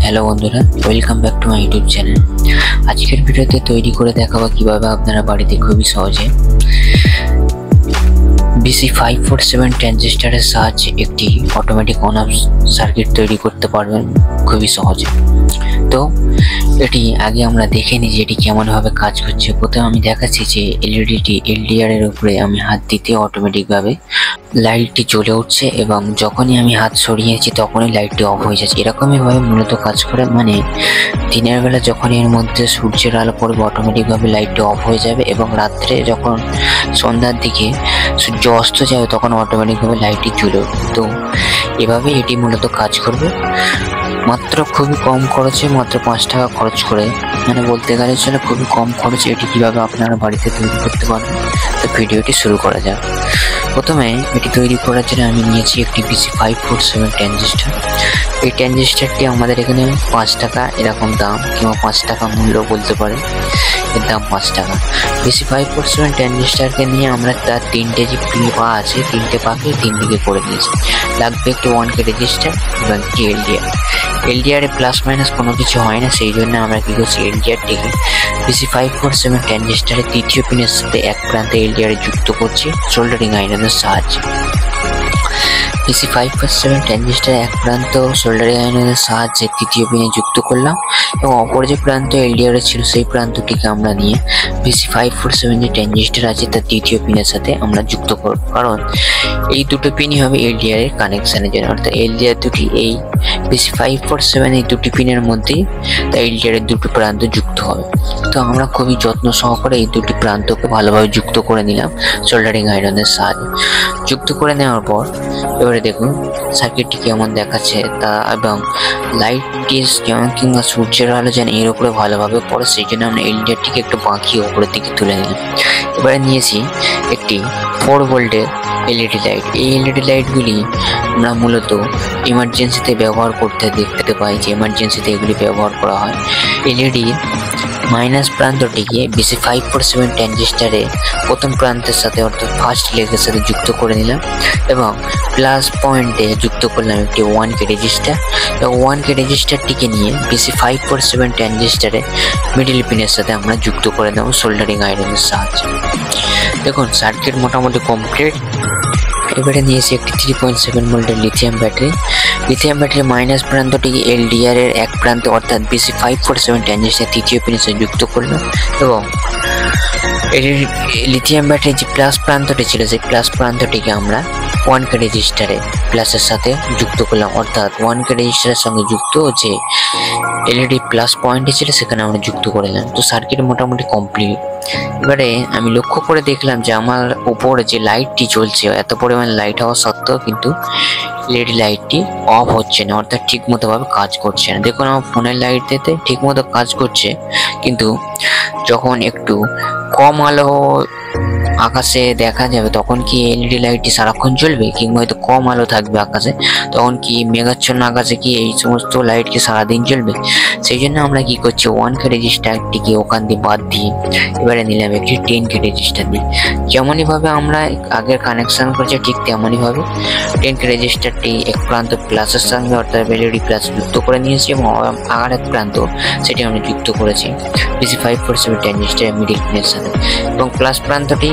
Hello বন্ধুরা, welcome back to my YouTube channel. আজকের ভিডিওতে তৈরি করে দেখাবো কিভাবে আপনারা বাড়িতে খুবই সহজে BC547 ট্রানজিস্টরের সাহায্যে একটি অটোমেটিক অন অফ সার্কিট তৈরি করতে পারবেন খুবই সহজে। তো এটি আগে আমরা দেখে নিই যে এটি কেমনভাবে কাজ করছে। প্রথমে আমি দেখাচ্ছি যে এলইডিটি এলডিআর এর উপরে আমি হাত দিতে অটোমেটিকভাবে লাইটটি জ্বলে উঠছে এবং যখনই আমি হাত সরিয়েছি তখনই লাইটটি অফ হয়ে যাচ্ছে। এরকমইভাবে মূলত কাজ করে, মানে দিনের বেলা যখন এর মধ্যে সূর্যের আলো পড়বে অটোমেটিকভাবে লাইটটি অফ হয়ে যাবে এবং রাত্রে যখন সন্ধ্যার দিকে সূর্য অস্ত যাবে তখন অটোমেটিকভাবে লাইটটি জ্বলে উঠবে। তো এভাবে এটি মূলত কাজ করবে মাত্র খুবই কম খরচে, মাত্র 5 টাকা খরচ করে, মানে বলতে গেলে চলে খুবই কম খরচে এটি কিভাবে আপনারা বাড়িতে তৈরি করতে পারবেন। তো ভিডিওটি শুরু করা যাক। প্রথমে এটি তৈরি করার জন্য আমি নিয়েছি একটি BC547 ট্রানজিস্টর। এই ট্রানজিস্টরটি আমাদের এখানে 5 টাকা এরকম দাম, কিংবা 5 টাকা মূল্য বলতে পারে, এর দাম 5 টাকা। BC547 ট্রানজিস্টরকে নিয়ে আমরা তার 3টে যে পা আছে, 3টে পাকে 3 দিকে করে দিয়েছি। লাগবে একটি 1K রেজিস্টার এবং একটি এলডিআর প্লাস মাইনাস কোনো কিছু হয় না, সেই জন্য আমরা কি করছি, এলডিআরটিকে BC547 ট্রানজিস্টরের তৃতীয় পিনের সাথে এক প্রান্তে এলডিআর যুক্ত করছি সোল্ডারিং আয়রনের সাহায্যে। BC547 ট্রানজিস্টার এক প্রান্ত সোল্ডারিং আয়রনের সাহায্যে তৃতীয় পিনে যুক্ত করলাম এবং অপর যে প্রান্ত এলডিআর ছিল সেই প্রান্তটিকে আমরা নিয়ে BC547 যে ট্রানজিস্টার আছে তার তৃতীয় পিনের সাথে আমরা যুক্ত করব, কারণ এই দুটো পিনই হবে এলডিআর এর কানেকশনের জন্য। অর্থাৎ এলডিআর দুটি এই BC547 এই দুটি পিনের মধ্যেই তা এলডিআর এর দুটো প্রান্ত যুক্ত হবে। তো আমরা খুবই যত্ন সহকারে এই দুটি প্রান্তকে ভালোভাবে যুক্ত করে নিলাম সোল্ডারিং আয়রনের সাহায্যে। যুক্ত করে নেওয়ার পর এবারে দেখুন সার্কিটটি কেমন দেখাচ্ছে তা, এবং লাইটটি যেমন কিংবা সূর্যের আলো যেন এর উপরে ভালোভাবে পড়ে, সেই জন্য আমরা এলডিআরটিকে একটু বাঁকিয়ে উপরের দিকে তুলে নিলাম। এবারে নিয়েছি একটি 4 ভোল্টের এলইডি লাইট। এই এলইডি লাইটগুলি আমরা মূলত ইমার্জেন্সিতে ব্যবহার করতে দেখতে পাই যে ইমার্জেন্সিতে এগুলি ব্যবহার করা হয়। এলইডি মাইনাস প্রান্তটিকে BC547 ট্রানজিস্টারে প্রথম প্রান্তের সাথে অর্থাৎ ফার্স্ট লেগের সাথে যুক্ত করে নিলাম এবং প্লাস পয়েন্টে যুক্ত করলাম একটি 1K রেজিস্টার এবং 1K রেজিস্টারটিকে নিয়ে BC547 ট্রানজিস্টারে মিডিল পিনের সাথে আমরা যুক্ত করে দেবো সোল্ডারিং আয়রনের সাহায্যে। দেখুন সার্কিট মোটামুটি কমপ্লিট। এবারে নিয়েছি একটি 3.7 ভোল্টের লিথিয়াম ব্যাটারি। লিথিয়াম ব্যাটারির মাইনাস প্রান্তটিকে এলডিআর এর এক প্রান্ত অর্থাৎ BC547 ট্রানজিস্টার তৃতীয় পিনের সাথে যুক্ত করলাম এবং লিথিয়াম ব্যাটারির যে প্লাস প্রান্তটি ছিল সেই প্লাস প্রান্তটিকে আমরা 1K রেজিস্টারে প্লাসের সাথে যুক্ত করলাম, অর্থাৎ 1K রেজিস্টারের সঙ্গে যুক্ত যে এলইডি প্লাস পয়েন্টটি ছিল সেখানে আমরা যুক্ত করে নিলাম। তো সার্কিট মোটামুটি কমপ্লিট। এবারে আমি লক্ষ্য করে দেখলাম যে আমার উপরে যে লাইটটি জ্বলছে, এত পরিমাণ লাইট হওয়া সত্ত্বেও কিন্তু এলইডি লাইটটি অফ হচ্ছে না, অর্থাৎ ঠিক মতো ভাবে কাজ করছে না। দেখুন আমার ফোনের লাইট দিতে ঠিক মতো কাজ করছে, কিন্তু যখন একটু কম আলো আকাশে দেখা যাবে তখন কি এলইডি লাইটটি সারাক্ষণ জ্বলবে, কিংবা হয়তো কম আলো থাকবে আকাশে তখন কি মেঘাচ্ছন্ন আকাশে কি এই সমস্ত লাইট কি সারাদিন জ্বলবে? সেই জন্য আমরা কি করছি, 1K রেজিস্টারটিকে ওখান দিয়ে বাদ দিয়ে এবারে নিলাম একটি 10K রেজিস্টার দিয়ে। যেমনই ভাবে আমরা আগের কানেকশন করছি ঠিক তেমনই ভাবে 10K রেজিস্টারটি এক প্রান্ত প্লাসের সঙ্গে অর্থাৎ এলইডি প্লাস যুক্ত করে নিয়েছি এবং আর এক প্রান্ত সেটি আমরা যুক্ত করেছি BC547 ট্রানজিস্টার মিডিল পিনের সাথে, এবং প্লাস প্রান্তটি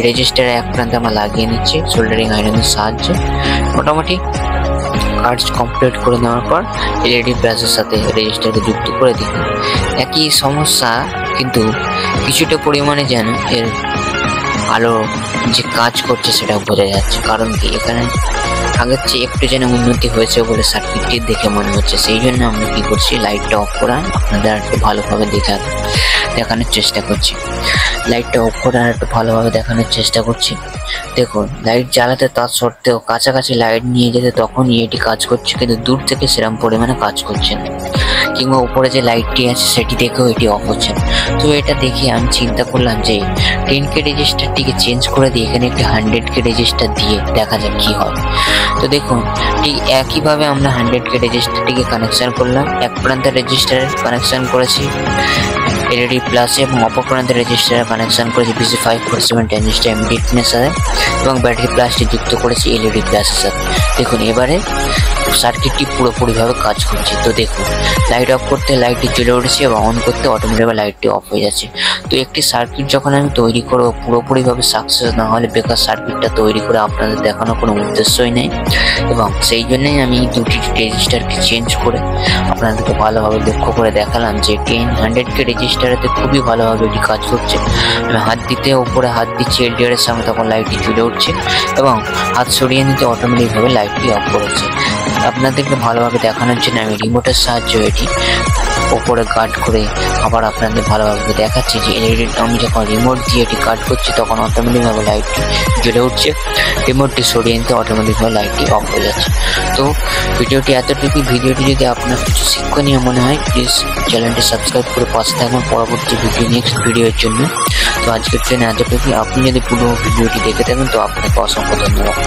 রেজিস্টারে এক প্রান্তে আমরা লাগিয়ে নিচ্ছি সোল্ডারিং আয়রনের সাহায্যে। মোটামুটি কাজ কমপ্লিট করে নেওয়ার পর এলইডি প্লাসের সাথে রেজিস্টারকে যুক্ত করে দিই। একই সমস্যা, কিন্তু কিছুটা পরিমাণে যেন এর আলো যে কাজ করছে সেটা বোঝা যাচ্ছে, কারণ কি এখানে আগের চেয়ে একটু যেন উন্নতি হয়েছে বলে সার্কিটটি দেখে মনে হচ্ছে। সেই জন্য আমরা কি করছি, লাইটটা অফ করা আপনাদের একটু ভালোভাবে দেখানোর চেষ্টা করছি। লাইটটা অফ করে আর একটু ভালোভাবে দেখানোর চেষ্টা করছি। দেখুন লাইট জ্বালাতে তার সত্ত্বেও কাছাকাছি লাইট নিয়ে যেতে তখনই এটি কাজ করছে, কিন্তু দূর থেকে সেরকম পরিমাণে কাজ করছে না। কিংবা উপরে যে লাইটটি আছে সেটি দেখেও এটি অফ হচ্ছে না। তো এটা দেখে আমি চিন্তা করলাম যে 10K রেজিস্টারটিকে চেঞ্জ করে দিয়ে এখানে একটি 100K রেজিস্টার দিয়ে দেখা যাক কি হয়। তো দেখুন ঠিক একইভাবে আমরা 100K রেজিস্টারটিকে কানেকশন করলাম। এক প্রান্তের রেজিস্টারে কানেকশন করেছি এলইডি প্লাস এবং অপর প্রান্তের রেজিস্টারে কানেকশন করেছি BC547 ট্রানজিস্টর এমডিএফের সাথে এবং ব্যাটারি প্লাসটি যুক্ত করেছি এলইডি প্লাসের সাথে। দেখুন এবারে সার্কিটটি পুরোপুরিভাবে কাজ করছে। তো দেখুন লাইট অফ করতে লাইটটি জ্বলে উঠেছে এবং অন করতে অটোমেটিকভাবে লাইটটি অফ হয়ে যাচ্ছে। তো একটি সার্কিট যখন আমি তৈরি করবো পুরোপুরিভাবে সাকসেস না হলে বেকার সার্কিটটা তৈরি করে আপনাদের দেখানোর কোনো উদ্দেশ্যই নেই, এবং সেই জন্যই আমি দুটি রেজিস্টারকে চেঞ্জ করে আপনাদেরকে ভালোভাবে লক্ষ্য করে দেখালাম যে 100K রেজিস্টারেতে খুবই ভালোভাবে এটি কাজ করছে। আমি হাত দিতে ওপরে হাত দিচ্ছি এলডিআর এর সামনে, তখন লাইটটি জ্বলে উঠছে এবং হাত সরিয়ে নিতে অটোমেটিকভাবে লাইটটি অফ করেছে। আপনাদেরকে ভালোভাবে দেখানোর জন্য আমি রিমোটের সাহায্যে এটি ওপরে গার্ড করে আবার আপনাদের ভালোভাবে দেখাচ্ছি যে এলইডি আমি যখন রিমোট দিয়ে এটি গার্ড করছি তখন অটোমেটিকভাবে লাইটটি জ্বলে উঠছে, রিমোটটি সরিয়ে নিতে অটোমেটিকভাবে লাইটটি অফ হয়ে যাচ্ছে। তো ভিডিওটি এতটুকু। ভিডিওটি যদি আপনার কিছু শিক্ষণীয় মনে হয় প্লিজ চ্যানেলটি সাবস্ক্রাইব করে পাশে থাকুন পরবর্তী নেক্সট ভিডিওর জন্য। তো আজকের জন্য এতটুকু। আপনি যদি পুরো ভিডিওটি দেখে থাকেন তো আপনাকে অসংখ্য ধন্যবাদ।